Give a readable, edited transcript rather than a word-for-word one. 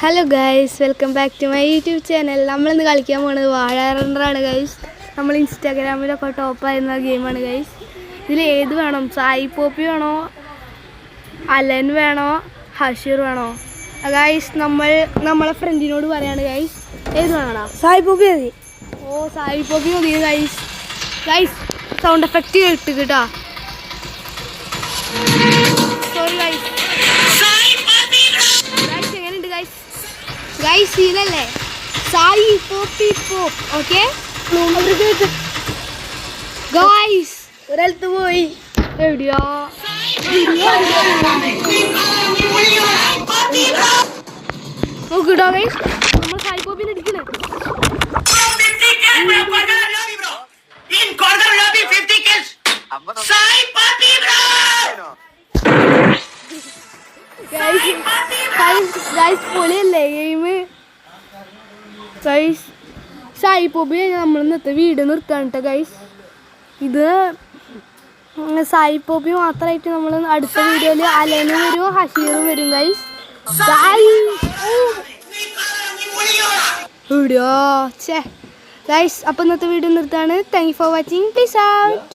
Hello guys, welcome back to my YouTube channel. നമ്മളിന്ന് കളിക്കാൻ പോകുന്നത് വാഴ റണ്ണറാണ് ഗൈസ്. നമ്മൾ ഇൻസ്റ്റാഗ്രാമിലൊക്കെ ടോപ്പായിരുന്ന ഗെയിമാണ് ഗൈസ്. ഇതിൽ ഏത് വേണം? സായി പോപ്പി വേണോ, അലൻ വേണോ, ഹഷീർ വേണോ? ഗൈസ് നമ്മളെ ഫ്രണ്ടിനോട് പറയാണ് ഗൈസ്, ഏത് വേണോ? സായി പോപ്പി മതി. ഓ, സായി പോപ്പി മതി ഗൈസ്. ഗൈസ് സൗണ്ട് എഫക്റ്റ് കേട്ട് കേട്ടോ. Sorry guys. എങ്ങനെയുണ്ട് ഗൈസ്? ഗൈസ് ഇതല്ലേ സായി പോപ്പി പോപ്പ്. ഓക്കെ ഗൈസ്, ഒരാളത്ത് പോയി. എവിടെയാ? നോക്കിട്ടോ ഗൈസ്, നമ്മൾ സായി പോപ്പിനെ അടിക്കണേ. ഗൈസ് പൊളിയല്ലേ ഗെയിം? ഗൈസ് സായി പോപ്പി നമ്മൾ ഇന്നത്തെ വീഡിയോ നിർത്താൻ കേട്ടോ ഗൈസ്. ഇത് സായി പോപ്പി മാത്രമായിട്ട് നമ്മൾ അടുത്ത വീഡിയോയിൽ അലനും വരും, ഹഷീറും വരും ഗൈസ്. വീഡിയോ ഗൈസ്, അപ്പോൾ ഇന്നത്തെ വീഡിയോ നിർത്താണ്. Thank you for watching. Peace out.